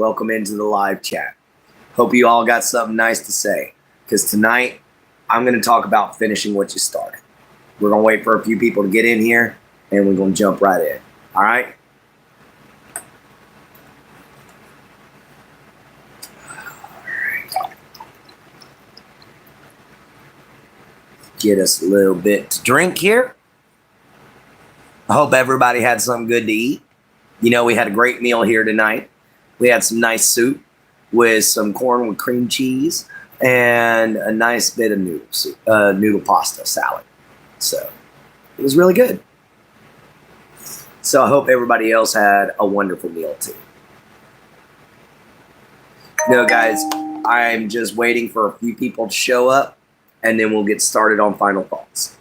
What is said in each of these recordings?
welcome into the live chat. Hope you all got something nice to say, because tonight I'm going to talk about finishing what you started. We're going to wait for a few people to get in here, and we're going to jump right in. All right? Get us a little bit to drink here. I hope everybody had something good to eat. You know, we had a great meal here tonight. We had some nice soup with some corn with cream cheese and a nice bit of noodle pasta salad. So it was really good. So I hope everybody else had a wonderful meal too. You know, guys, I'm just waiting for a few people to show up, and then we'll get started on final thoughts.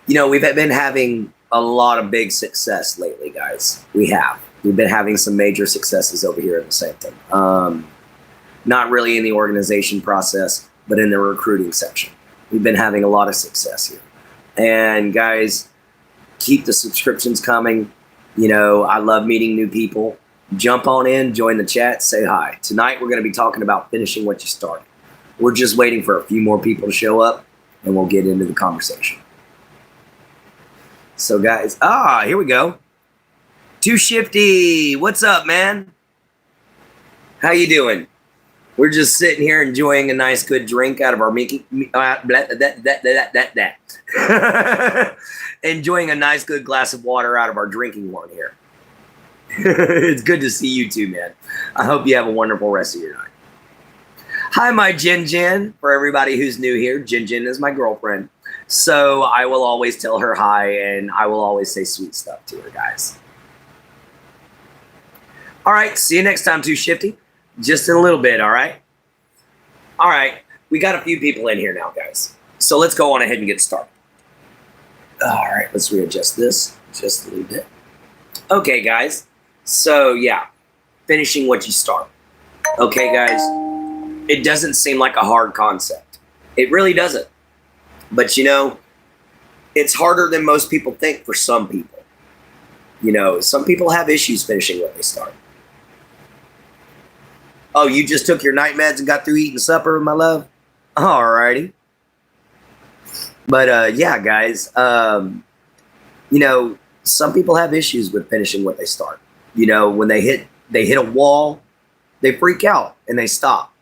You know, we've been having a lot of big success lately, guys. We've been having some major successes over here at the same time. Not really in the organization process, but in the recruiting section. We've been having a lot of success here. And guys, keep the subscriptions coming. You know, I love meeting new people. Jump on in, join the chat, say hi. Tonight, we're going to be talking about finishing what you started. We're just waiting for a few more people to show up, and we'll get into the conversation. So, guys, here we go. Too Shifty, what's up, man? How you doing? We're just sitting here enjoying a nice, good drink out of our enjoying a nice, good glass of water out of our drinking one here. It's good to see you too, man. I hope you have a wonderful rest of your night. Hi, my Jin Jin. For everybody who's new here, Jin Jin is my girlfriend. So I will always tell her hi, and I will always say sweet stuff to her, guys. All right, see you next time, Too Shifty. Just in a little bit, all right? All right, we got a few people in here now, guys. So let's go on ahead and get started. All right, let's readjust this just a little bit. Okay, guys. So, yeah, finishing what you start. Okay, guys, it doesn't seem like a hard concept. It really doesn't. But, you know, it's harder than most people think for some people. You know, some people have issues finishing what they start. Oh, you just took your night meds and got through eating supper, my love? All righty. But, yeah, guys, you know, some people have issues with finishing what they start. You know, when they hit a wall, they freak out and they stop.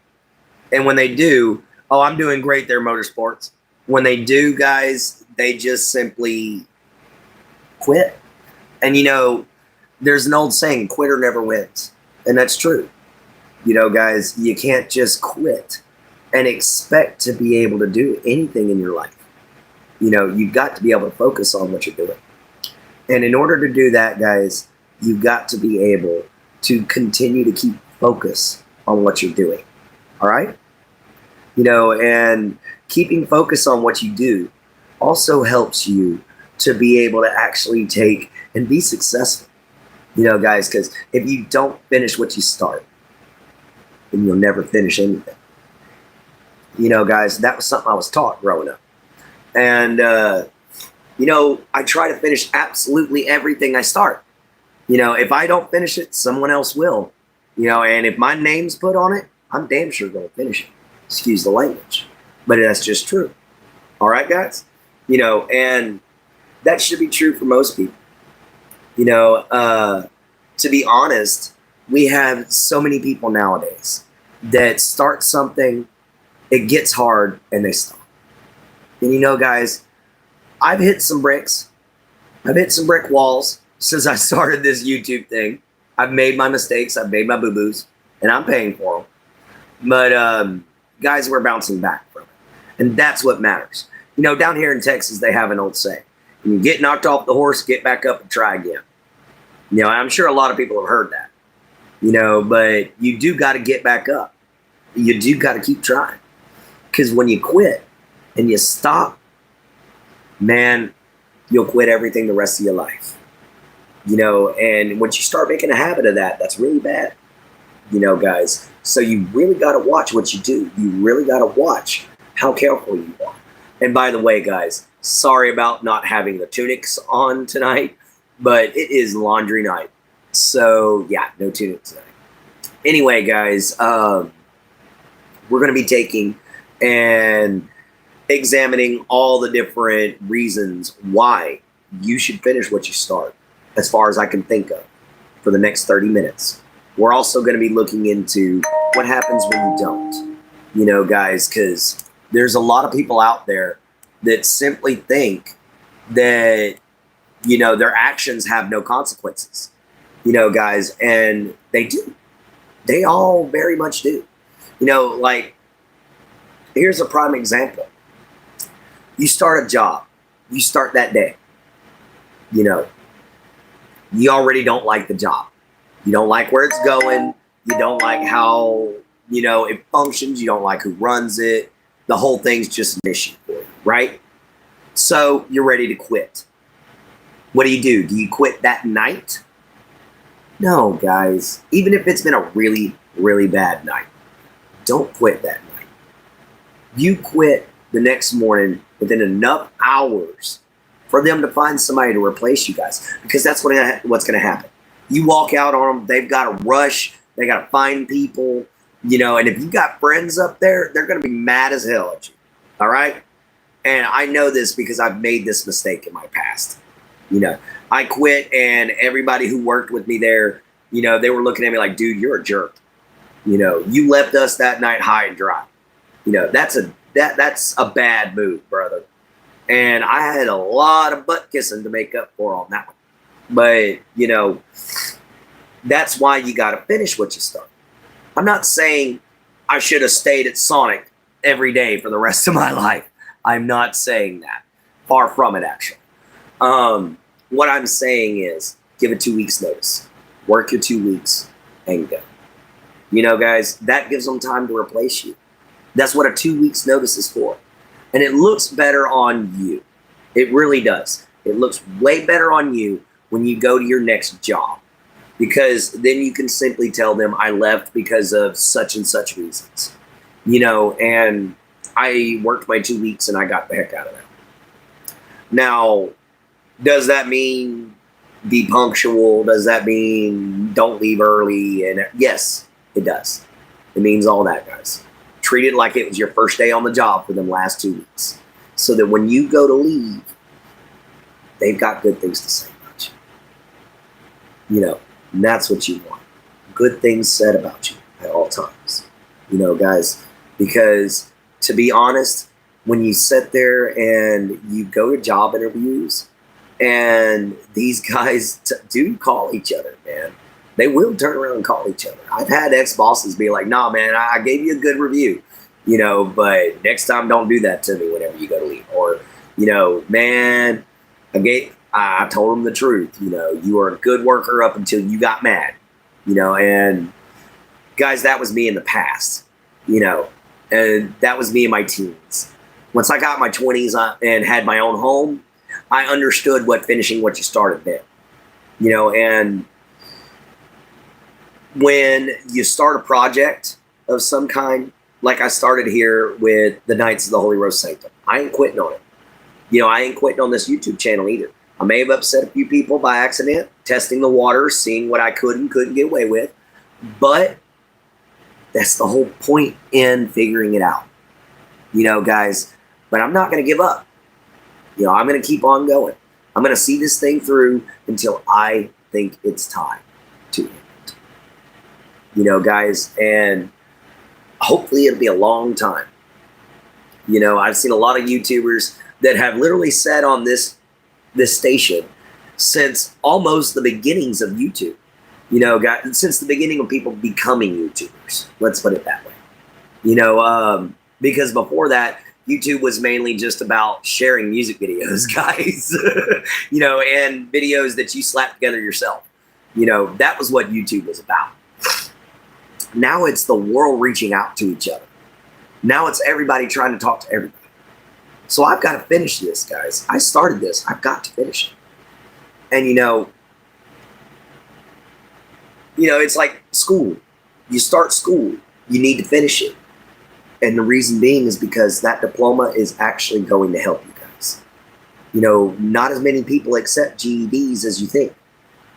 And when they do, oh, I'm doing great there, Motorsports. When they do, guys, they just simply quit. And, you know, there's an old saying, quitter never wins. And that's true. You know, guys, you can't just quit and expect to be able to do anything in your life. You know, you've got to be able to focus on what you're doing. And in order to do that, guys, you've got to be able to continue to keep focus on what you're doing. All right? You know, and keeping focus on what you do also helps you to be able to actually take and be successful. You know, guys, because if you don't finish what you start, then you'll never finish anything. You know, guys, that was something I was taught growing up. And, you know, I try to finish absolutely everything I start. You know, if I don't finish it, someone else will. You know, and if my name's put on it, I'm damn sure going to finish it. Excuse the language. But that's just true. All right, guys? You know, and that should be true for most people. You know, to be honest, we have so many people nowadays that start something, it gets hard, and they stop. And you know, guys, I've hit some bricks. I've hit some brick walls since I started this YouTube thing. I've made my mistakes. I've made my boo-boos, and I'm paying for them. But, guys, we're bouncing back from it. And that's what matters. You know, down here in Texas, they have an old saying. When you get knocked off the horse, get back up and try again. You know, I'm sure a lot of people have heard that. You know, but you do got to get back up. You do got to keep trying. Because when you quit and you stop, man, you'll quit everything the rest of your life. You know, and once you start making a habit of that, that's really bad. You know, guys. So you really got to watch what you do. You really got to watch how careful you are. And by the way, guys, Sorry about not having the tunics on tonight, but it is laundry night. So yeah, no tunics tonight. Anyway, guys, we're going to be taking and examining all the different reasons why you should finish what you start, as far as I can think of, for the next 30 minutes. We're also going to be looking into what happens when you don't, you know, guys, because there's a lot of people out there that simply think that, you know, their actions have no consequences, you know, guys, and they do. They all very much do. You know, like, here's a prime example. You start a job, you start that day, you know, you already don't like the job. You don't like where it's going. You don't like how, you know, it functions. You don't like who runs it. The whole thing's just an issue for you, right? So you're ready to quit. What do? Do you quit that night? No, guys. Even if it's been a really, really bad night, don't quit that night. You quit the next morning within enough hours for them to find somebody to replace you guys, because that's what's going to happen. You walk out on them, they've got to rush, they got to find people, you know, and if you got friends up there, they're going to be mad as hell at you, all right? And I know this because I've made this mistake in my past. You know, I quit, and everybody who worked with me there, you know, they were looking at me like, dude, you're a jerk. You know, you left us that night high and dry. You know, that's a bad move, brother. And I had a lot of butt kissing to make up for on that one. But, you know, that's why you got to finish what you start. I'm not saying I should have stayed at Sonic every day for the rest of my life. I'm not saying that. Far from it, actually. What I'm saying is give it 2 weeks notice. Work your 2 weeks and go. You know, guys, that gives them time to replace you. That's what a 2 weeks notice is for. And it looks better on you. It really does. It looks way better on you when you go to your next job, because then you can simply tell them I left because of such and such reasons, you know, and I worked my 2 weeks and I got the heck out of that. Now, does that mean be punctual? Does that mean don't leave early? And yes, it does. It means all that, guys. Treat it like it was your first day on the job for them last 2 weeks, so that when you go to leave, they've got good things to say about you. You know, and that's what you want. Good things said about you at all times. You know, guys, because to be honest, when you sit there and you go to job interviews and these guys do call each other, man, they will turn around and call each other. I've had ex-bosses be like, nah, man, I gave you a good review, you know, but next time don't do that to me whenever you go to leave. Or, you know, man, I told them the truth. You know, you were a good worker up until you got mad, you know, and guys, that was me in the past, you know, and that was me in my teens. Once I got my 20s and had my own home, I understood what finishing what you started meant, you know, and when you start a project of some kind, like I started here with the Knights of the Holy Rose Sanctum, I ain't quitting on it. You know, I ain't quitting on this YouTube channel either. I may have upset a few people by accident, testing the waters, seeing what I could and couldn't get away with, but that's the whole point in figuring it out. You know, guys, but I'm not going to give up. You know, I'm going to keep on going. I'm going to see this thing through until I think it's time to end. You know, guys, and hopefully it'll be a long time. You know, I've seen a lot of YouTubers that have literally said on this station since almost the beginnings of YouTube. You know, guys, since the beginning of people becoming YouTubers. Let's put it that way. You know, because before that, YouTube was mainly just about sharing music videos, guys. You know, and videos that you slap together yourself. You know, that was what YouTube was about. Now it's the world reaching out to each other. Now it's everybody trying to talk to everybody. So I've got to finish this, guys. I started this. I've got to finish it. And, you know, it's like school. You start school. You need to finish it. And the reason being is because that diploma is actually going to help you guys. You know, not as many people accept GEDs as you think.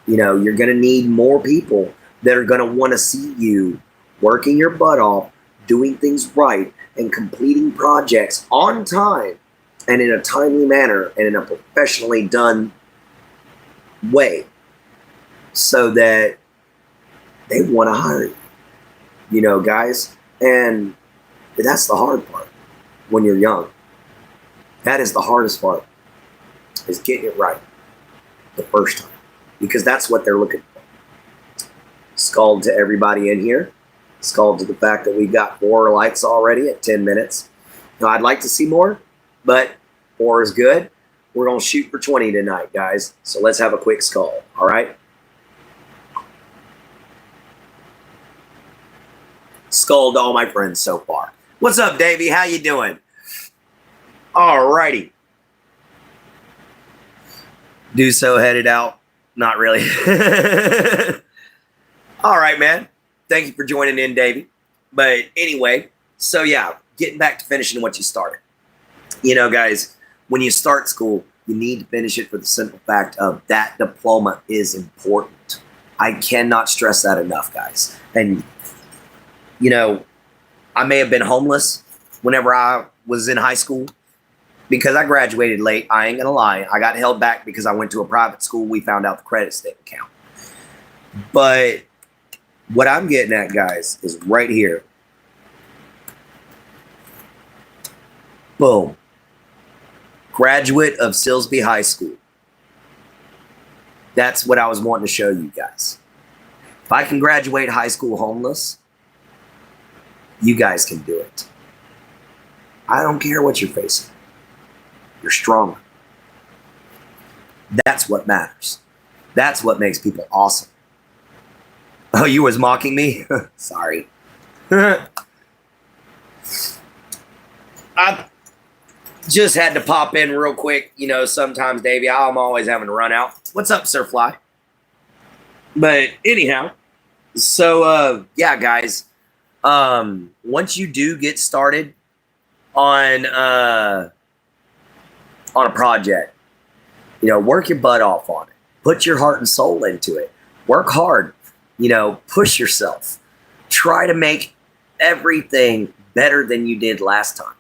You know, you're going to need more people that are going to want to see you working your butt off, doing things right, and completing projects on time and in a timely manner and in a professionally done way, so that they want to hire you. You know, guys. And that's the hard part when you're young. That is the hardest part, is getting it right the first time, because that's what they're looking for. Scald to everybody in here. Scald to the fact that we've got 4 likes already at 10 minutes. Now, I'd like to see more, but 4 is good. We're going to shoot for 20 tonight, guys. So let's have a quick scald, all right? Scald to all my friends so far. What's up, Davey? How you doing? All righty. Do so headed out. Not really. All right, man. Thank you for joining in, Davey. But anyway, so yeah, getting back to finishing what you started. You know, guys, when you start school, you need to finish it for the simple fact of that diploma is important. I cannot stress that enough, guys. And, you know, I may have been homeless whenever I was in high school because I graduated late. I ain't gonna lie. I got held back because I went to a private school. We found out the credits didn't count. But what I'm getting at, guys, is right here. Boom. Graduate of Silsbee High School. That's what I was wanting to show you guys. If I can graduate high school homeless, you guys can do it. I don't care what you're facing. You're stronger. That's what matters. That's what makes people awesome. Oh, you was mocking me? Sorry. I just had to pop in real quick. You know, sometimes, Davey, I'm always having to run out. What's up, Sir Fly? But anyhow, so yeah, guys. Once you do get started on a project, you know, work your butt off on it. Put your heart and soul into it. Work hard. You know, push yourself. Try to make everything better than you did last time.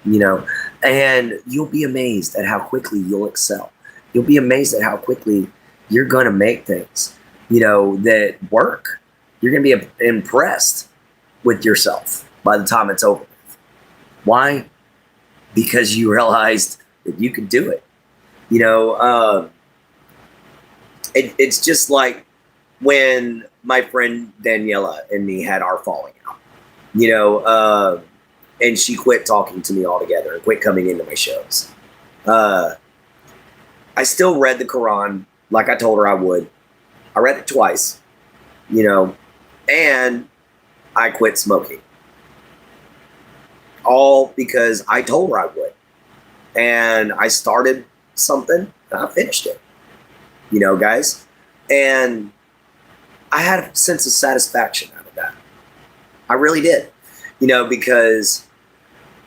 You know, and you'll be amazed at how quickly you'll excel. You'll be amazed at how quickly you're going to make things, you know, that work. You're going to be impressed with yourself by the time it's over. Why? Because you realized that you could do it. You know, it's just like when my friend Daniela and me had our falling out, you know, and she quit talking to me altogether and quit coming into my shows. I still read the Quran like I told her I would. I read it twice, you know, and I quit smoking. All because I told her I would. And I started something and I finished it, you know, guys. And I had a sense of satisfaction out of that. I really did, you know, because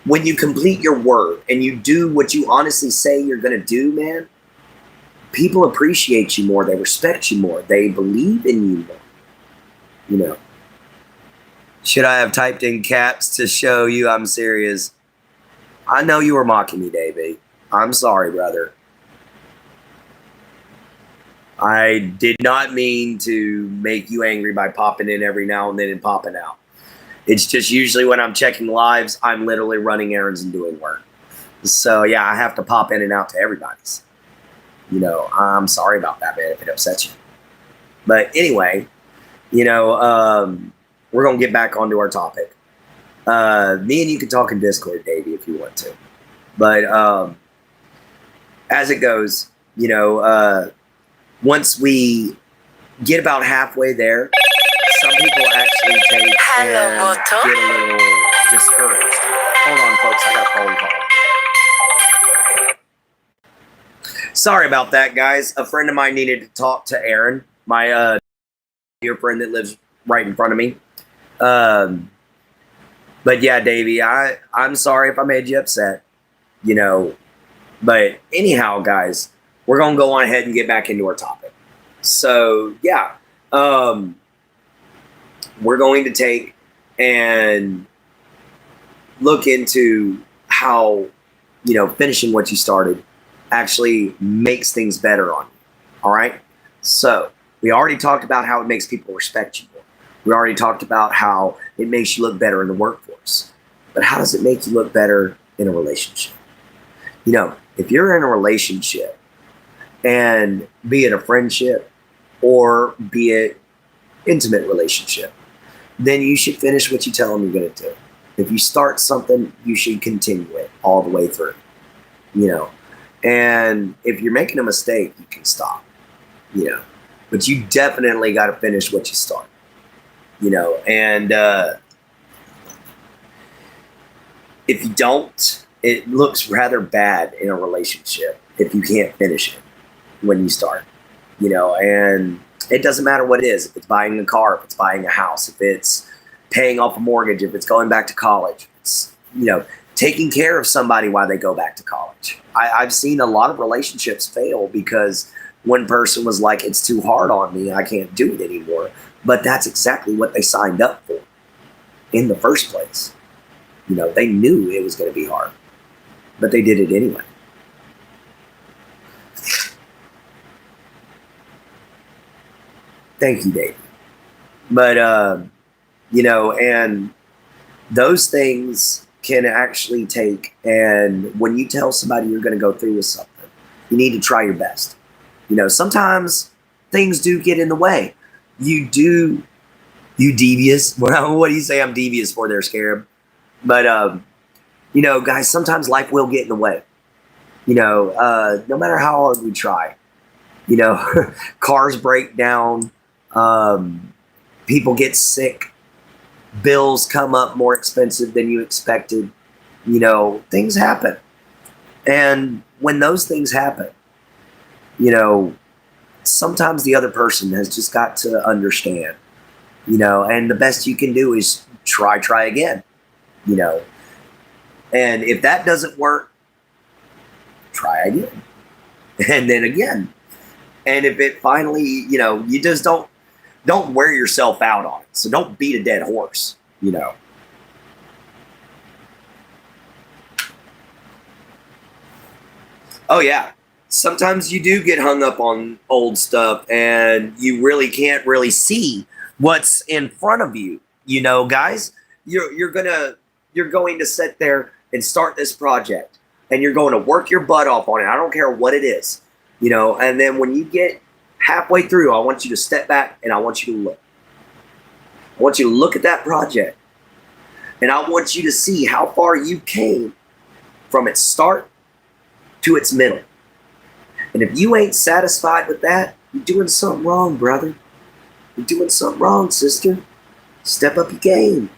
when you complete your word and you do what you honestly say you're going to do, man, people appreciate you more. They respect you more. They believe in you more, you know. Should I have typed in caps to show you I'm serious? I know you were mocking me, Davey. I'm sorry, brother. I did not mean to make you angry by popping in every now and then and popping out. It's just usually when I'm checking lives, I'm literally running errands and doing work. So, yeah, I have to pop in and out to everybody's. You know, I'm sorry about that, man, if it upsets you. But anyway, you know, we're going to get back onto our topic. Me and you can talk in Discord, Davey, if you want to. But as it goes, you know, once we get about halfway there, some people actually take and get a little discouraged. Hold on, folks. I got a phone call. Sorry about that, guys. A friend of mine needed to talk to Aaron, my dear friend that lives right in front of me. But yeah, Davey, I'm sorry if I made you upset. You know, But anyhow, guys, we're going to go on ahead and get back into our topic. So, yeah, we're going to take and look into how, finishing what you started actually makes things better on you. All right. So we already talked about how it makes people respect you more. We already talked about how it makes you look better in the workforce. But how does it make you look better in a relationship? If you're in a relationship, and be it a friendship or be it intimate relationship, then you should finish what you tell them you're going to do. If you start something, you should continue it all the way through. And if you're making a mistake, you can stop. But you definitely got to finish what you start. And if you don't, it looks rather bad in a relationship if you can't finish it when you start. And it doesn't matter what it is. If it's buying a car, if it's buying a house, if it's paying off a mortgage, if it's going back to college, it's, taking care of somebody while they go back to college. I've seen a lot of relationships fail because one person was like, it's too hard on me, I can't do it anymore. But that's exactly what they signed up for in the first place. They knew it was going to be hard, but they did it anyway. Thank you, David. But, and those things can actually take, and when you tell somebody you're going to go through with something, you need to try your best. Sometimes things do get in the way. You devious. Well, what do you say I'm devious for there, Scarab? But, guys, sometimes life will get in the way. No matter how hard we try. Cars break down. People get sick. Bills come up more expensive than you expected. Things happen. And when those things happen, sometimes the other person has just got to understand, and the best you can do is try again, and if that doesn't work, try again, and then again. And if it finally, you just don't wear yourself out on it. So don't beat a dead horse, Oh, yeah. Sometimes you do get hung up on old stuff and you really can't really see what's in front of you. Guys, you're going to sit there and start this project and you're going to work your butt off on it. I don't care what it is, and then when you get halfway through, I want you to step back and I want you to look. I want you to look at that project and I want you to see how far you came from its start to its middle. And if you ain't satisfied with that, you're doing something wrong, brother. You're doing something wrong, sister. Step up your game,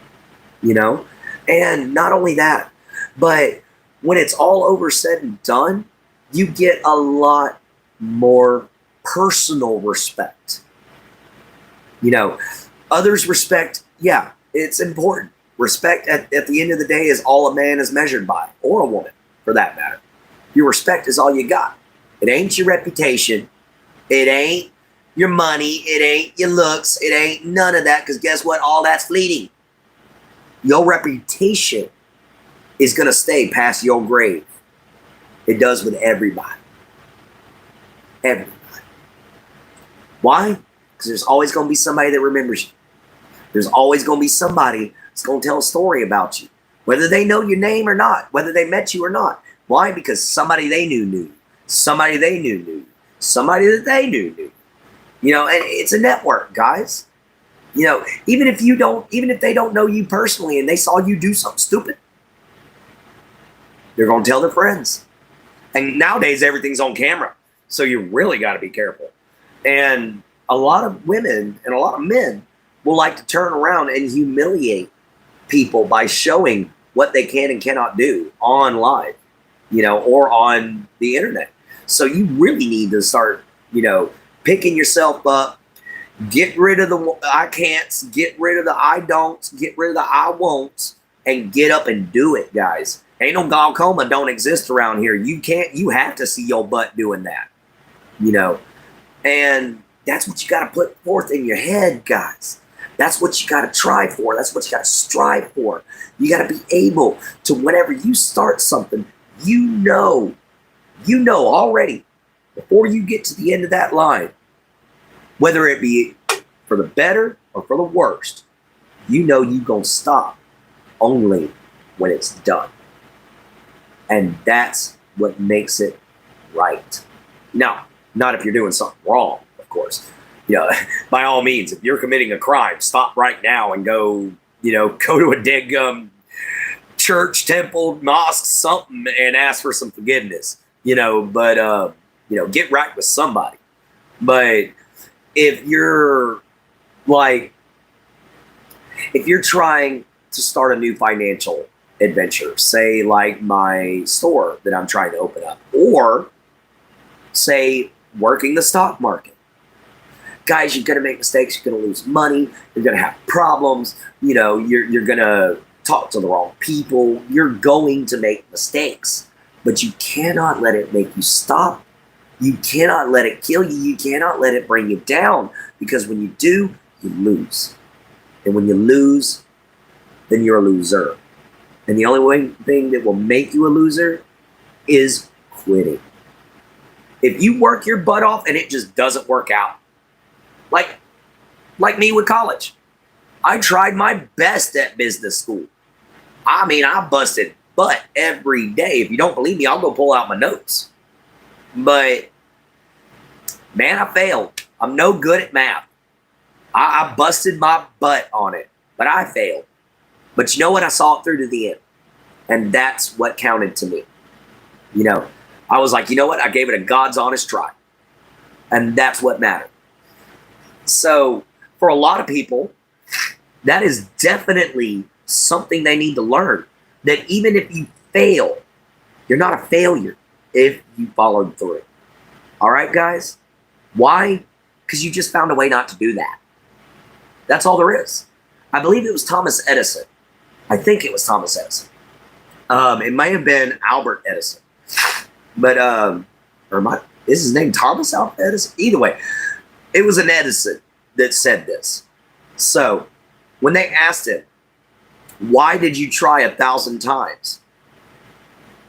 And not only that, but when it's all over said and done, you get a lot more personal respect. Others respect, yeah, it's important. Respect at the end of the day is all a man is measured by, or a woman for that matter. Your respect is all you got. It ain't your reputation. It ain't your money. It ain't your looks. It ain't none of that, because guess what? All that's fleeting. Your reputation is going to stay past your grave. It does with everybody. Everybody. Why? Because there's always going to be somebody that remembers you. There's always going to be somebody that's going to tell a story about you, whether they know your name or not, whether they met you or not. Why? Because somebody they knew. Somebody they knew. Somebody that they knew. And it's a network, guys. Even if they don't know you personally and they saw you do something stupid, they're going to tell their friends. And nowadays, everything's on camera. So you really got to be careful. And a lot of women and a lot of men will like to turn around and humiliate people by showing what they can and cannot do on live, or on the internet. So you really need to start, picking yourself up, get rid of the I can'ts, get rid of the I don'ts, get rid of the I won'ts, and get up and do it, guys. Ain't no glaucoma don't exist around here. You have to see your butt doing that, you know. And that's what you got to put forth in your head, guys. That's what you got to try for. That's what you got to strive for. You got to be able to, whenever you start something, you know already before you get to the end of that line, whether it be for the better or for the worst, you know you're going to stop only when it's done. And that's what makes it right. Now, not if you're doing something wrong, of course. You know, by all means, if you're committing a crime, stop right now and go to a dead church, temple, mosque, something, and ask for some forgiveness. But get right with somebody. But if you're trying to start a new financial adventure, say like my store that I'm trying to open up, or say working the stock market, guys, you're going to make mistakes. You're going to lose money. You're going to have problems. You're going to talk to the wrong people. You're going to make mistakes, but you cannot let it make you stop. You cannot let it kill you. You cannot let it bring you down, because when you do, you lose. And when you lose, then you're a loser. And the only thing that will make you a loser is quitting. If you work your butt off and it just doesn't work out, like me with college, I tried my best at business school. I mean, I busted butt every day. If you don't believe me, I'll go pull out my notes. But man, I failed. I'm no good at math. I busted my butt on it, but I failed. But you know what? I saw it through to the end. And that's what counted to me. I was like, you know what? I gave it a God's honest try. And that's what mattered. So for a lot of people, that is definitely something they need to learn. That even if you fail, you're not a failure if you followed through. All right, guys? Why? Because you just found a way not to do that. That's all there is. I believe it was Thomas Edison. I think it was Thomas Edison. It may have been Albert Edison. But, is his name Thomas Alva Edison? Either way, it was an Edison that said this. So when they asked him, why did you try 1,000 times,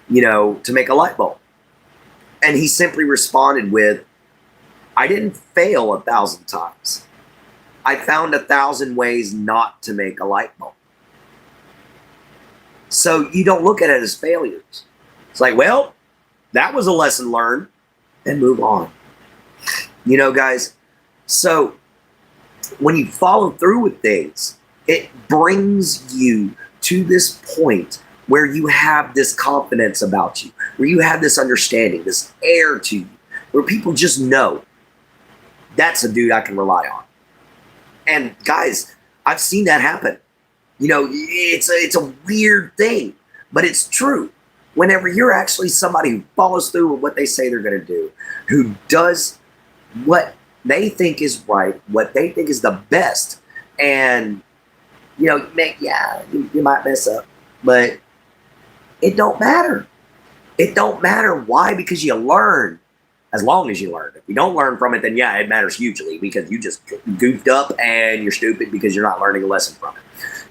to make a light bulb? And he simply responded with, I didn't fail 1,000 times. I found 1,000 ways not to make a light bulb. So you don't look at it as failures. It's like, well, that was a lesson learned, and move on. Guys, so when you follow through with things, it brings you to this point where you have this confidence about you, where you have this understanding, this air to you, where people just know that's a dude I can rely on. And guys, I've seen that happen. It's a weird thing, but it's true. Whenever you're actually somebody who follows through with what they say they're going to do, who does what they think is right, what they think is the best, and you might mess up, but it don't matter. It don't matter. Why? Because you learn. As long as you learn. If you don't learn from it, then yeah, it matters hugely, because you just goofed up and you're stupid because you're not learning a lesson from it.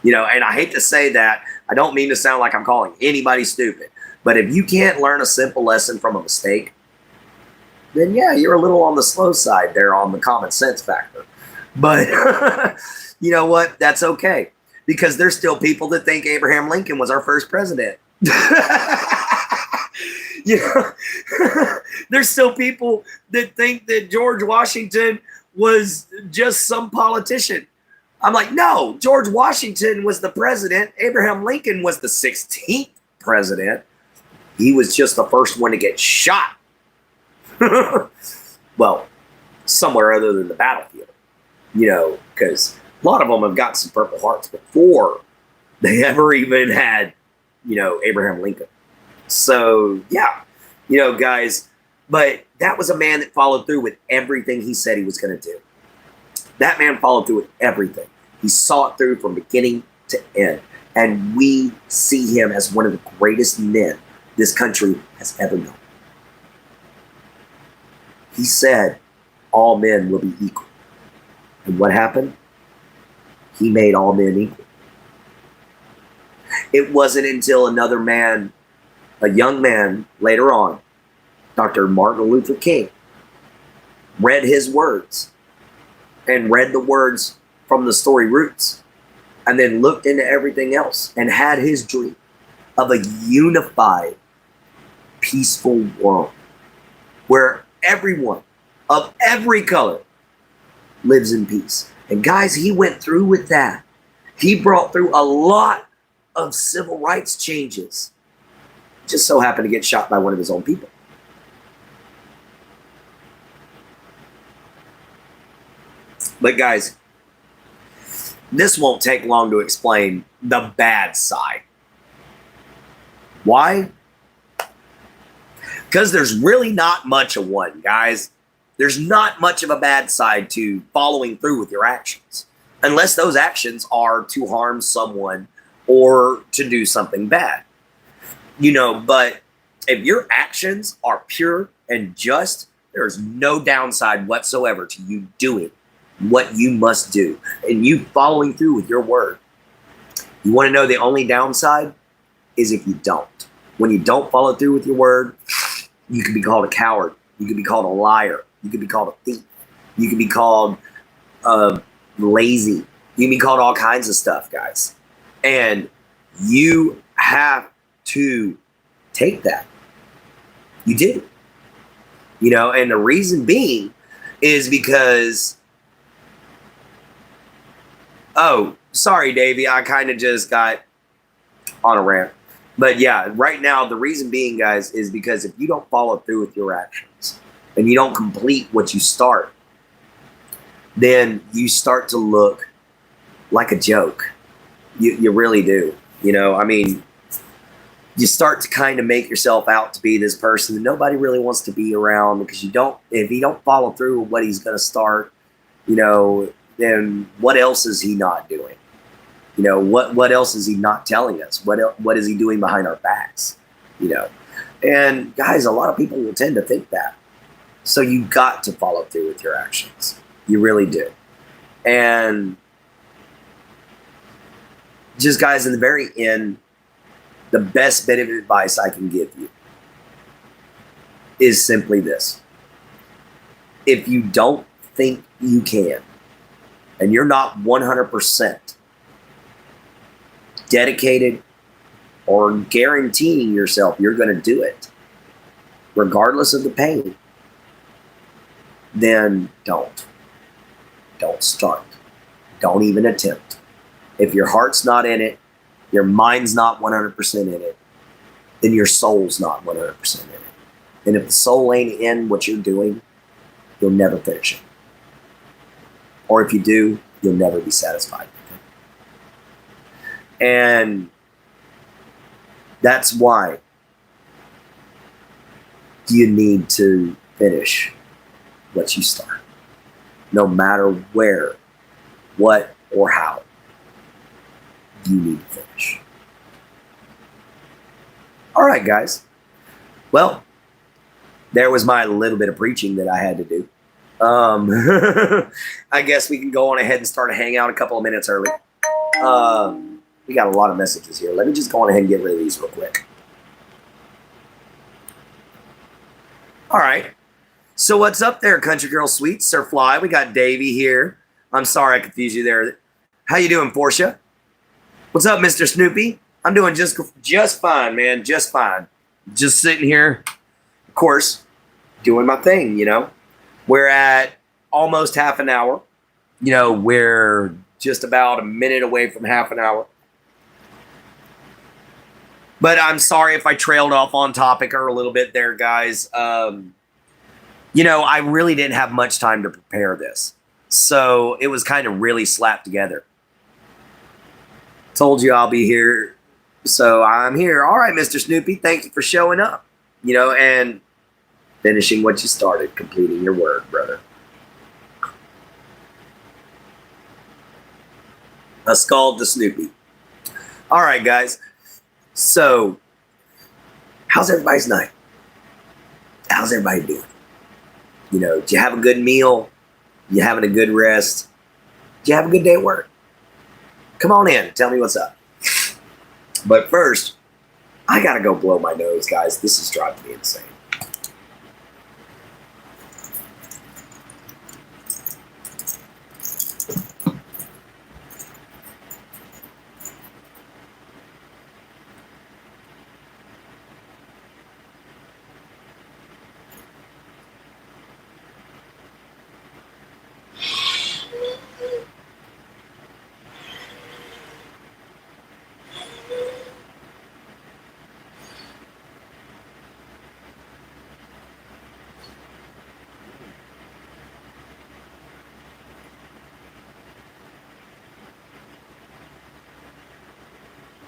And I hate to say that. I don't mean to sound like I'm calling anybody stupid. But if you can't learn a simple lesson from a mistake, then yeah, you're a little on the slow side there on the common sense factor. But you know what? That's okay. Because there's still people that think Abraham Lincoln was our first president. There's still people that think that George Washington was just some politician. I'm like, no, George Washington was the president. Abraham Lincoln was the 16th president. He was just the first one to get shot. Well, somewhere other than the battlefield, because a lot of them have got some Purple Hearts before they ever even had, Abraham Lincoln. So, yeah, guys, but that was a man that followed through with everything he said he was going to do. That man followed through with everything. He saw it through from beginning to end. And we see him as one of the greatest men this country has ever known. He said, all men will be equal. And what happened? He made all men equal. It wasn't until another man, a young man later on, Dr. Martin Luther King, read his words and read the words from the story Roots, and then looked into everything else and had his dream of a unified, peaceful world where everyone of every color lives in peace. And guys, he went through with that. He brought through a lot of civil rights changes. Just so happened to get shot by one of his own people. But guys, this won't take long to explain the bad side. Why? Because there's really not much of one, guys. There's not much of a bad side to following through with your actions, unless those actions are to harm someone or to do something bad. But if your actions are pure and just, there's no downside whatsoever to you doing what you must do and you following through with your word. You want to know the only downside is if you don't. When you don't follow through with your word, you can be called a coward. You can be called a liar. You can be called a thief. You can be called lazy. You can be called all kinds of stuff, guys. And you have to take that. You do. And the reason being is because, oh, sorry, Davey, I kind of just got on a rant. But yeah, right now, the reason being, guys, is because if you don't follow through with your actions and you don't complete what you start, then you start to look like a joke. You really do. You start to kind of make yourself out to be this person that nobody really wants to be around, because if you don't follow through with what he's going to start, then what else is he not doing? What else is he not telling us? What is he doing behind our backs? And guys, a lot of people will tend to think that. So you got to follow through with your actions. You really do. And just, guys, in the very end, the best bit of advice I can give you is simply this. If you don't think you can, and you're not 100% dedicated or guaranteeing yourself you're going to do it, regardless of the pain, then don't. Don't start. Don't even attempt. If your heart's not in it, your mind's not 100% in it, then your soul's not 100% in it. And if the soul ain't in what you're doing, you'll never finish it. Or if you do, you'll never be satisfied with it. And that's why you need to finish what you start, no matter where, what, or how. You need to finish. All right, guys. Well, there was my little bit of preaching that I had to do. I guess we can go on ahead and start a hangout a couple of minutes early. We got a lot of messages here. Let me just go on ahead and get rid of these real quick. All right. So what's up there, Country Girl Sweet, Sir Fly? We got Davey here. I'm sorry I confused you there. How you doing, Portia? What's up, Mr. Snoopy? I'm doing just fine, man. Just fine. Just sitting here, of course, doing my thing, We're at almost half an hour. We're just about a minute away from half an hour. But I'm sorry if I trailed off on topic or a little bit there, guys. I really didn't have much time to prepare this. So it was kind of really slapped together. Told you I'll be here, so I'm here. All right, Mr. Snoopy, thank you for showing up. And finishing what you started, completing your word, brother. A skull to Snoopy. All right, guys. So, how's everybody's night? How's everybody doing? You know, did you have a good meal? You having a good rest? Did you have a good day at work? Come on in. Tell me what's up. But first, I gotta go blow my nose, guys. This is driving me insane.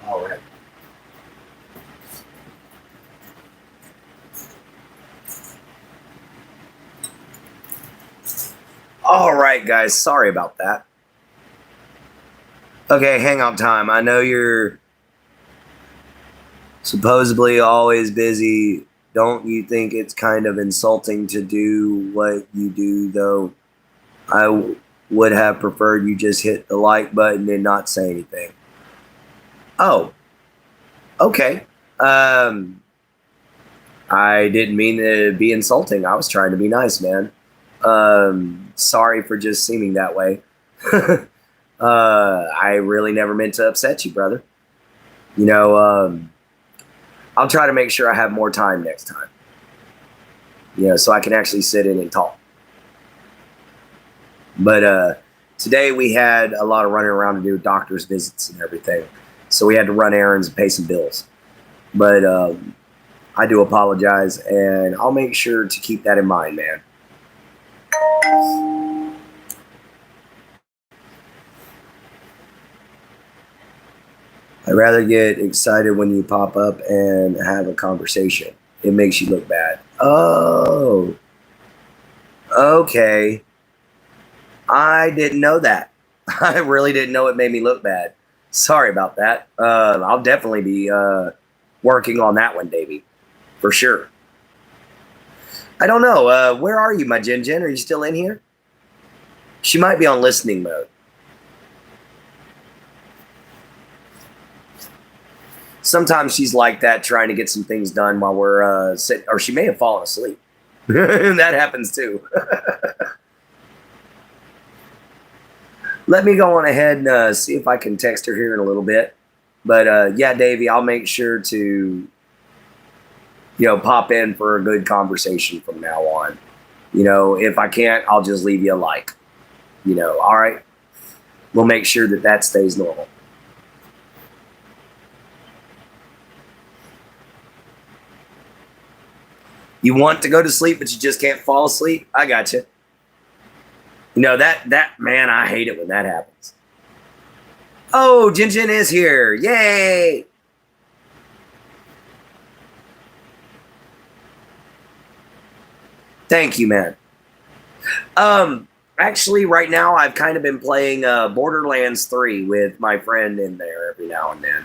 All right. All right, guys. Sorry about that. Okay, hang on time. I know you're supposedly always busy. Don't you think it's kind of insulting to do what you do, though? Would have preferred you just hit the like button and not say anything. Oh, okay. I didn't mean to be insulting. I was trying to be nice, man. Sorry for just seeming that way. I really never meant to upset you, brother. You know, I'll try to make sure I have more time next time. You know, so I can actually sit in and talk. But today we had a lot of running around to do doctor's visits and everything. So we had to run errands and pay some bills. But I do apologize, and I'll make sure to keep that in mind, man. I'd rather get excited when you pop up and have a conversation. It makes you look bad. Oh, okay. I didn't know that. I really didn't know it made me look bad. Sorry about that. I'll definitely be working on that one, Davey, for sure. I don't know. Where are you, my Jin Jin? Are you still in here? She might be on listening mode. Sometimes she's like that, trying to get some things done while we're sitting, or she may have fallen asleep. That happens too. Let me go on ahead and see if I can text her here in a little bit. But yeah, Davey, I'll make sure to, pop in for a good conversation from now on. If I can't, I'll just leave you a like. All right? We'll make sure that that stays normal. You want to go to sleep, but you just can't fall asleep? I got you. That man, I hate it when that happens. Oh, Jin Jin is here. Yay! Thank you, man. Actually, right now, I've kind of been playing Borderlands 3 with my friend in there every now and then.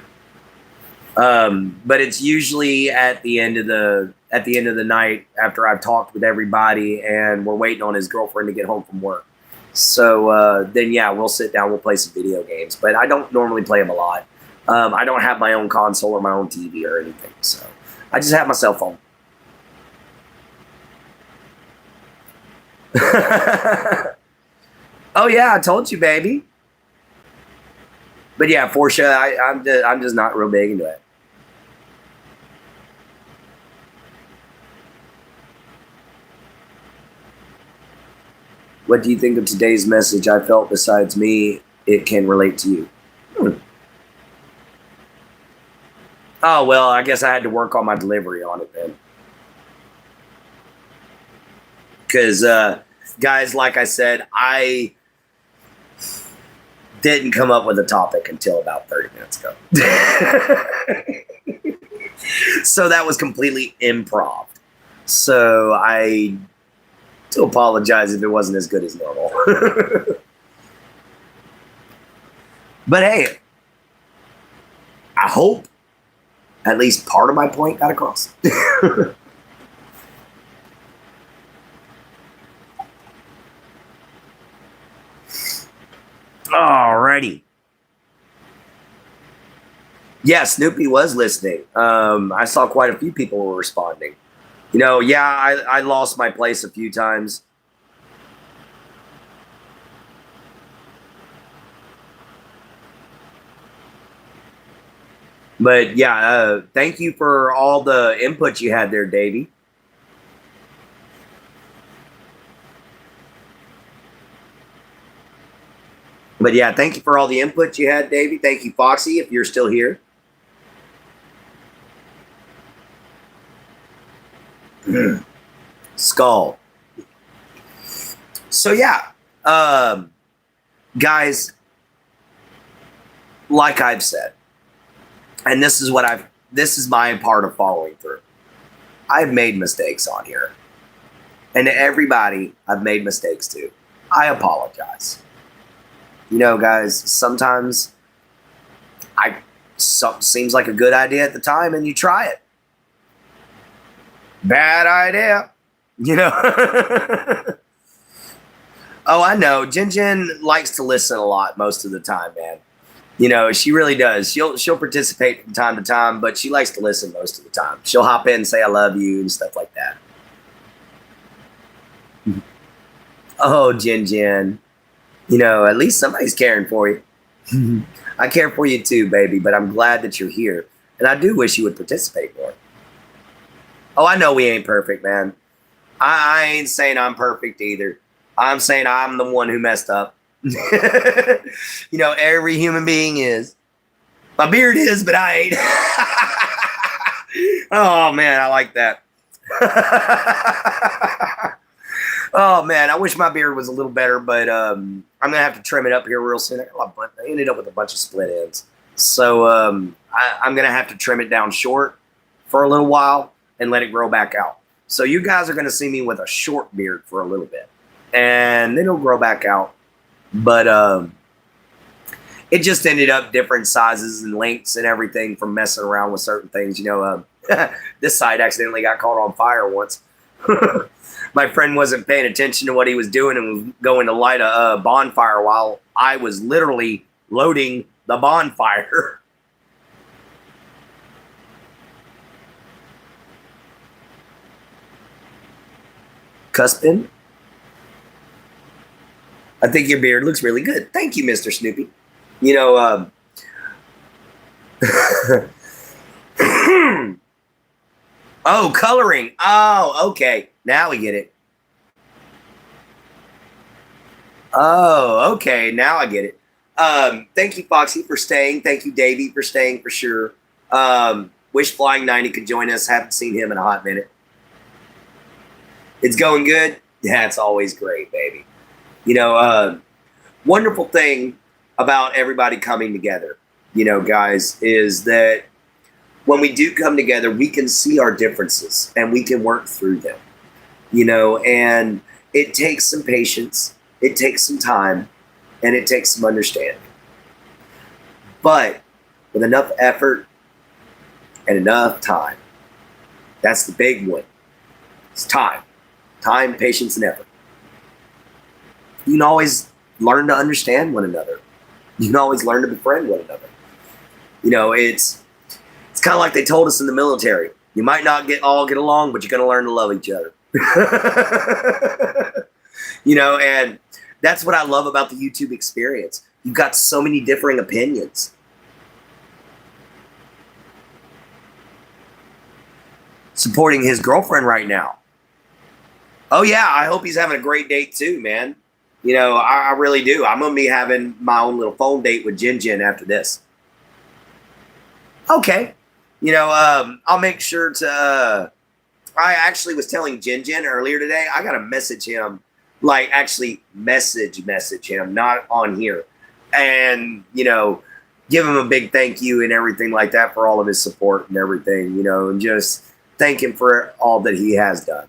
But it's usually at the end of the night after I've talked with everybody and we're waiting on his girlfriend to get home from work. So then, yeah, we'll sit down, we'll play some video games. But I don't normally play them a lot. I don't have my own console or my own TV or anything. So I just have my cell phone. Oh, yeah, I told you, baby. But yeah, for sure, I'm just not real big into it. What do you think of today's message? I felt besides me, it can relate to you. Oh, well, I guess I had to work on my delivery on it then. Because, guys, like I said, I didn't come up with a topic until about 30 minutes ago. So that was completely improv. So I do apologize if it wasn't as good as normal. But hey, I hope at least part of my point got across. Alrighty. Yeah, Snoopy was listening. I saw quite a few people were responding. Yeah, I lost my place a few times. But yeah, thank you for all the input you had there, Davey. But yeah, thank you for all the input you had, Davey. Thank you, Foxy, if you're still here. Skull. So yeah, guys, like I've said, and this is my part of following through. I've made mistakes on here. And to everybody I've made mistakes to, I apologize. Guys, sometimes something seems like a good idea at the time and you try it. Bad idea. Oh, I know. Jin likes to listen a lot most of the time, man. She really does. She'll participate from time to time, but she likes to listen most of the time. She'll hop in and say I love you and stuff like that. Oh, Jin. At least somebody's caring for you. I care for you too, baby, but I'm glad that you're here. And I do wish you would participate more. Oh, I know we ain't perfect, man. I ain't saying I'm perfect either. I'm saying I'm the one who messed up. Every human being is. My beard is, but I ain't. Oh, man, I like that. Oh, man, I wish my beard was a little better, but I'm going to have to trim it up here real soon. I ended up with a bunch of split ends. So I'm going to have to trim it down short for a little while and let it grow back out. So you guys are going to see me with a short beard for a little bit. And then it'll grow back out. But it just ended up different sizes and lengths and everything from messing around with certain things. This side accidentally got caught on fire once. My friend wasn't paying attention to what he was doing and was going to light a bonfire while I was literally loading the bonfire. Cuspin? I think your beard looks really good. Thank you, Mr. Snoopy. Oh, coloring. Oh, okay. Now we get it. Oh, okay. Now I get it. Thank you, Foxy, for staying. Thank you, Davey, for staying for sure. Wish Flying 90 could join us. Haven't seen him in a hot minute. It's going good. Yeah, it's always great, baby. Wonderful thing about everybody coming together, guys, is that when we do come together, we can see our differences and we can work through them, and it takes some patience, it takes some time, and it takes some understanding. But with enough effort and enough time, that's the big one. It's time. Time, patience, and effort. You can always learn to understand one another. You can always learn to befriend one another. It's kind of like they told us in the military. You might not all get along, but you're going to learn to love each other. And that's what I love about the YouTube experience. You've got so many differing opinions. Supporting his girlfriend right now. Oh, yeah, I hope he's having a great date too, man. I really do. I'm going to be having my own little phone date with Jin after this. Okay. I'll make sure to, I actually was telling Jin earlier today, I got to message him, message him, not on here. And, give him a big thank you and everything like that for all of his support and everything, and just thank him for all that he has done.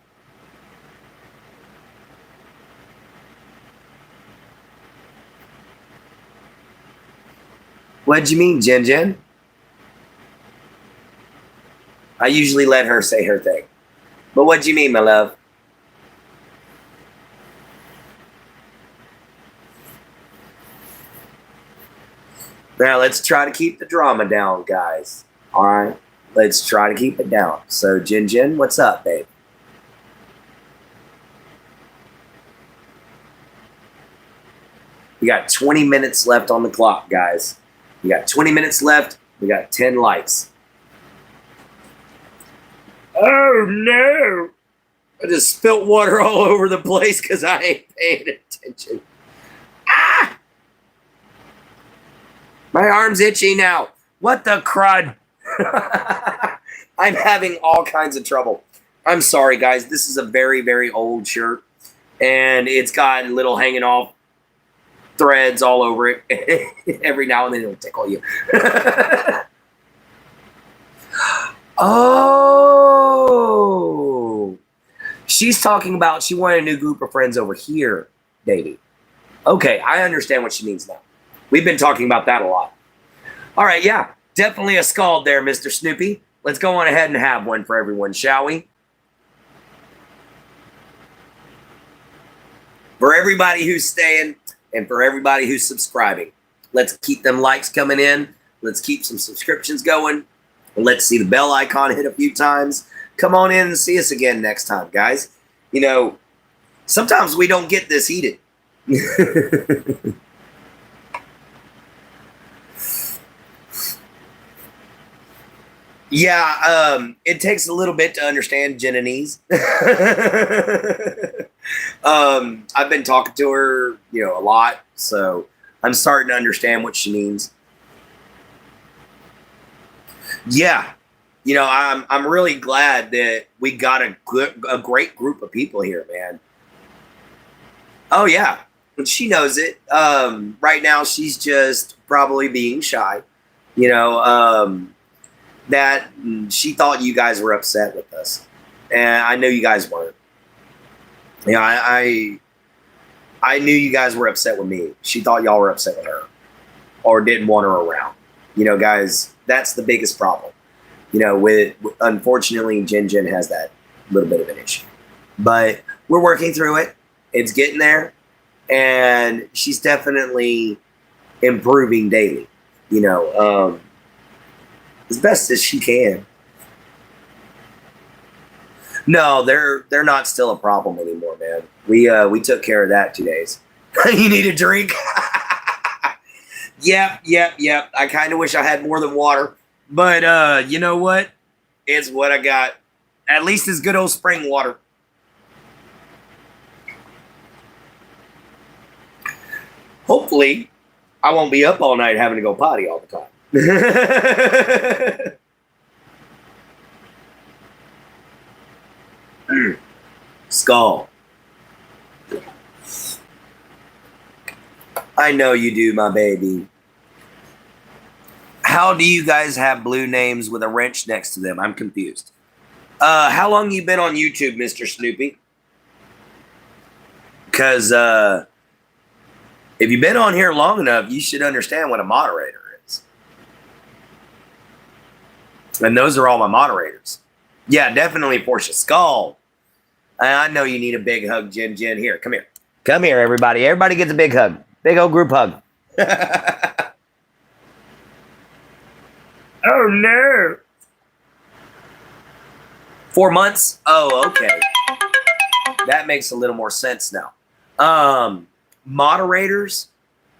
What'd you mean, Jin? I usually let her say her thing. But what do you mean, my love? Now, let's try to keep the drama down, guys. All right? Let's try to keep it down. So, Jin, what's up, babe? We got 20 minutes left on the clock, guys. We got 20 minutes left. We got 10 likes. Oh, no. I just spilt water all over the place because I ain't paying attention. Ah! My arm's itchy now. What the crud? I'm having all kinds of trouble. I'm sorry, guys. This is a very, very old shirt. And it's got little hanging off threads all over it. Every now and then it'll tickle you. Oh. She's talking about she wanted a new group of friends over here, Davey. Okay, I understand what she means now. We've been talking about that a lot. All right, yeah, definitely a scald there, Mr. Snoopy. Let's go on ahead and have one for everyone, shall we? For everybody who's staying and for everybody who's subscribing, let's keep them likes coming in. Let's keep some subscriptions going. Let's see the bell icon hit a few times. Come on in and see us again next time, guys. You know, sometimes we don't get this heated. Yeah, it takes a little bit to understand Jenanese. I've been talking to her, a lot, so I'm starting to understand what she means. Yeah, I'm really glad that we got a great group of people here, man. Oh yeah, she knows it. Right now, she's just probably being shy. That she thought you guys were upset with us, and I know you guys weren't. I knew you guys were upset with me. She thought y'all were upset with her, or didn't want her around. Guys, that's the biggest problem. With unfortunately, Jin has that little bit of an issue, but we're working through it. It's getting there, and she's definitely improving daily. As best as she can. No, they're not still a problem anymore, man. We took care of that 2 days. You need a drink? Yep. I kind of wish I had more than water, but you know what? It's what I got. At least it's good old spring water. Hopefully, I won't be up all night having to go potty all the time. Skull. I know you do, my baby. How do you guys have blue names with a wrench next to them? I'm confused. How long you been on YouTube, Mr. Snoopy? Because if you've been on here long enough, you should understand what a moderator is. And those are all my moderators. Yeah, definitely Portia. Skull. I know you need a big hug, Jen. Here, come here. Come here, everybody. Everybody gets a big hug. Big old group hug. Oh, no. 4 months? Oh, okay. That makes a little more sense now. Moderators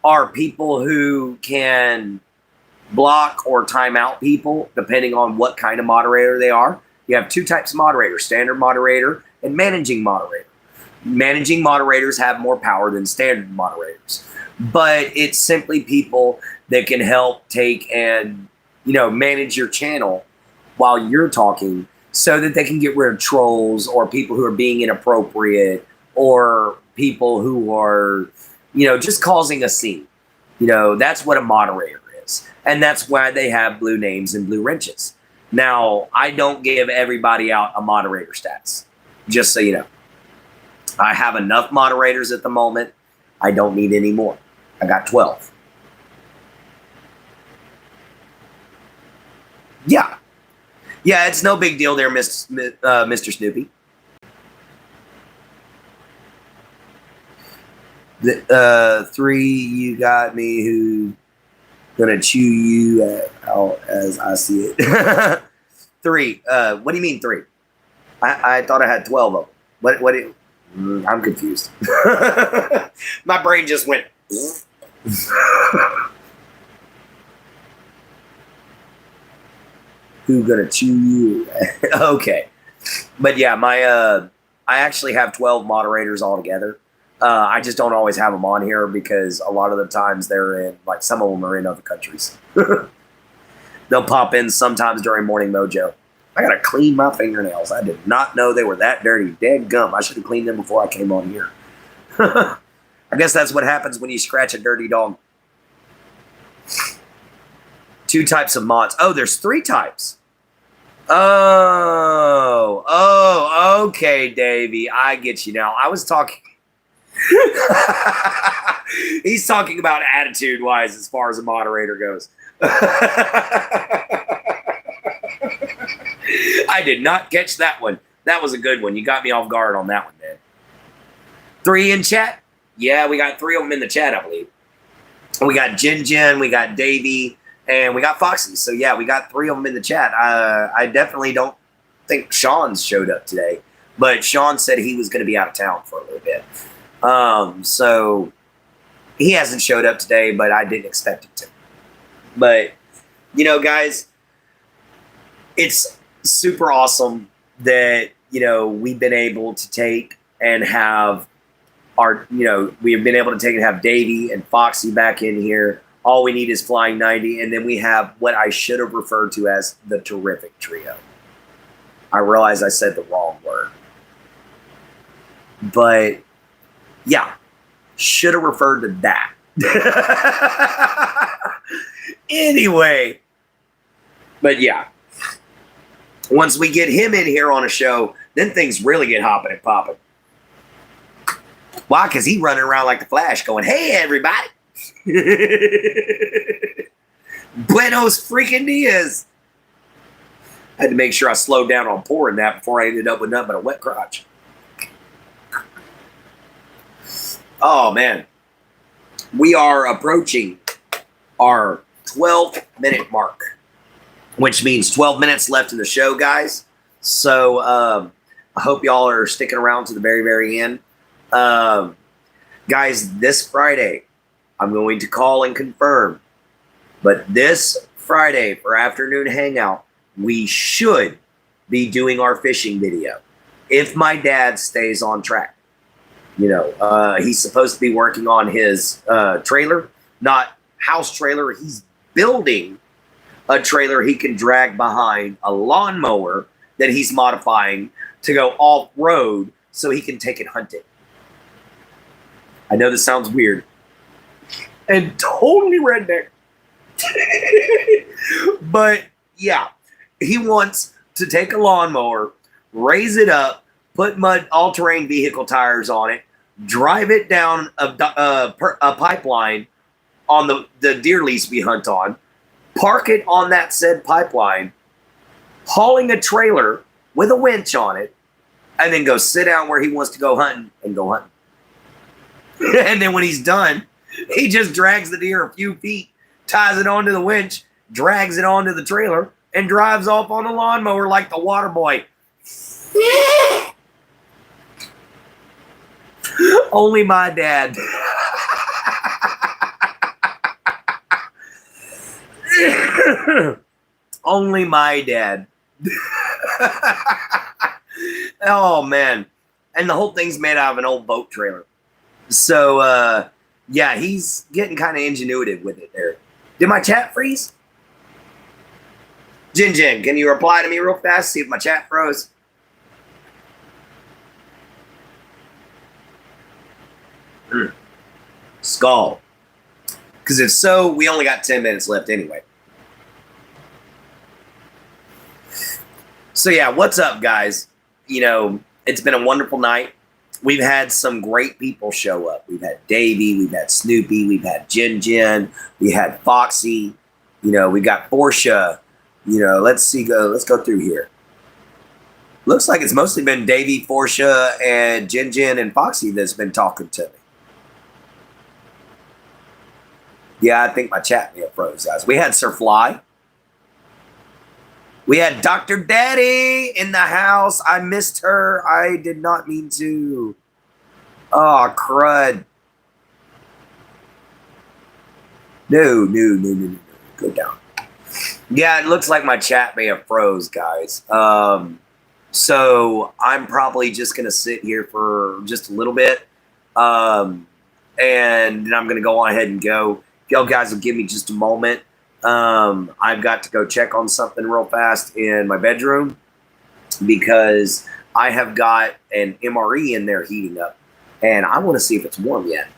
are people who can block or time out people depending on what kind of moderator they are. You have two types of moderators, standard moderator and managing moderator. Managing moderators have more power than standard moderators, but it's simply people that can help take and, manage your channel while you're talking so that they can get rid of trolls or people who are being inappropriate or people who are, just causing a scene. That's what a moderator is. And that's why they have blue names and blue wrenches. Now, I don't give everybody out a moderator stats, just so you know. I have enough moderators at the moment. I don't need any more. I got 12. Yeah, it's no big deal there, Mr. Snoopy. Three, you got me who gonna chew you out as I see it. Three. What do you mean three? I thought I had 12 of them. What I'm confused. My brain just went. Who gonna chew you? Okay. But yeah, I actually have 12 moderators altogether. I just don't always have them on here because a lot of the times they're in, like, some of them are in other countries. They'll pop in sometimes during Morning Mojo. I gotta clean my fingernails. I did not know they were that dirty. Dead gum. I should have cleaned them before I came on here. I guess that's what happens when you scratch a dirty dog. 2 types of mods. Oh, there's 3 types. Oh, okay, Davey. I get you now. I was talking. He's talking about attitude-wise as far as a moderator goes. I did not catch that one. That was a good one. You got me off guard on that one, man. 3 in chat? Yeah, we got 3 of them in the chat, I believe. We got Jin, we got Davey, and we got Foxy. So, yeah, we got 3 of them in the chat. I definitely don't think Sean's showed up today. But Sean said he was going to be out of town for a little bit. So he hasn't showed up today, but I didn't expect him to. But, you know, guys, it's super awesome that, you know, we've been able to take and have our, you know, we have been able to take and have Davey and Foxy back in here. All we need is Flying 90. And then we have what I should have referred to as the Terrific Trio. I realize I said the wrong word. But, yeah, should have referred to that. Anyway, but yeah, once we get him in here on a show, then things really get hopping and popping. Why? Because he's running around like the Flash going, hey, everybody. Buenos freaking dias. I had to make sure I slowed down on pouring that before I ended up with nothing but a wet crotch. Oh, man. We are approaching our 12-minute mark, which means 12 minutes left in the show, guys. So I hope y'all are sticking around to the very, very end. Guys, this Friday, I'm going to call and confirm. But this Friday for Afternoon Hangout, we should be doing our fishing video if my dad stays on track. You know, he's supposed to be working on his trailer, not house trailer. He's building a trailer he can drag behind a lawnmower that he's modifying to go off-road so he can take it hunting. I know this sounds weird and totally redneck. But, yeah, he wants to take a lawnmower, raise it up, put all-terrain vehicle tires on it, drive it down a pipeline on the deer lease we hunt on, park it on that said pipeline, hauling a trailer with a winch on it, and then go sit down where he wants to go hunting and go hunting. And then when he's done, he just drags the deer a few feet, ties it onto the winch, drags it onto the trailer, and drives off on the lawnmower like the water boy. Only my dad. Only my dad. Oh, man. And the whole thing's made out of an old boat trailer. So, yeah, he's getting kind of ingenuitive with it there. Did my chat freeze? Jin, can you reply to me real fast? See if my chat froze. Skull. Because if so, we only got 10 minutes left anyway. So yeah, what's up, guys? You know, it's been a wonderful night. We've had some great people show up. We've had Davey, we've had Snoopy, we've had Jin, we had Foxy, you know, we got Portia, Let's see. Let's go through here. Looks like it's mostly been Davey, Portia, and Jin, and Foxy that's been talking to me. Yeah, I think my chat may have froze, guys. We had Sir Fly. We had Dr. Daddy in the house. I missed her. I did not mean to. Oh, crud. No. Go down. Yeah, it looks like my chat may have froze, guys. So I'm probably just going to sit here for just a little bit. And then I'm going to go on ahead and go. If y'all guys will give me just a moment. I've got to go check on something real fast in my bedroom because I have got an MRE in there heating up. And I want to see if it's warm yet.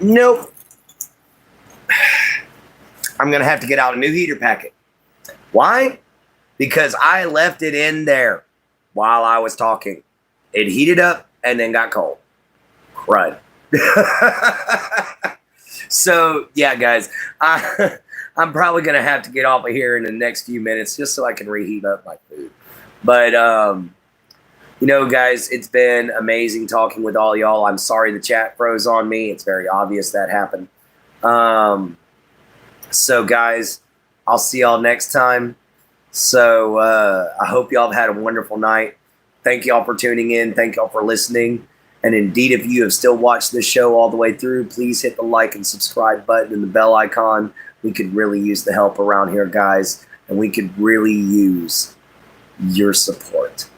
Nope. I'm going to have to get out a new heater packet. Why? Because I left it in there while I was talking. It heated up and then got cold. Crud. So, yeah, guys, I'm probably going to have to get off of here in the next few minutes just so I can reheat up my food. But, guys, it's been amazing talking with all y'all. I'm sorry the chat froze on me. It's very obvious that happened. So, guys, I'll see y'all next time. So I hope y'all have had a wonderful night. Thank y'all for tuning in. Thank y'all for listening. And indeed, if you have still watched this show all the way through, please hit the like and subscribe button and the bell icon. We could really use the help around here, guys. And we could really use your support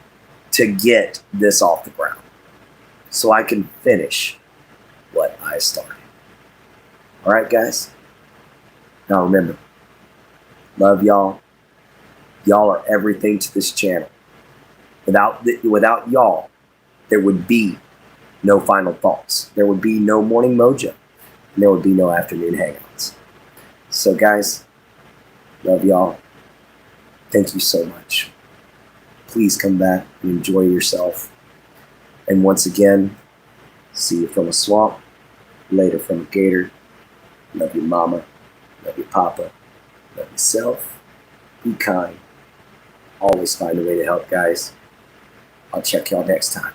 to get this off the ground so I can finish what I started. All right, guys? Now remember, love y'all. Y'all are everything to this channel. Without y'all, there would be no final thoughts. There would be no morning mojo. And there would be no afternoon hangouts. So guys, love y'all. Thank you so much. Please come back and enjoy yourself. And once again, see you from a swamp, later from a gator. Love your mama. Love your papa. Love yourself. Be kind. Always find a way to help, guys. I'll check y'all next time.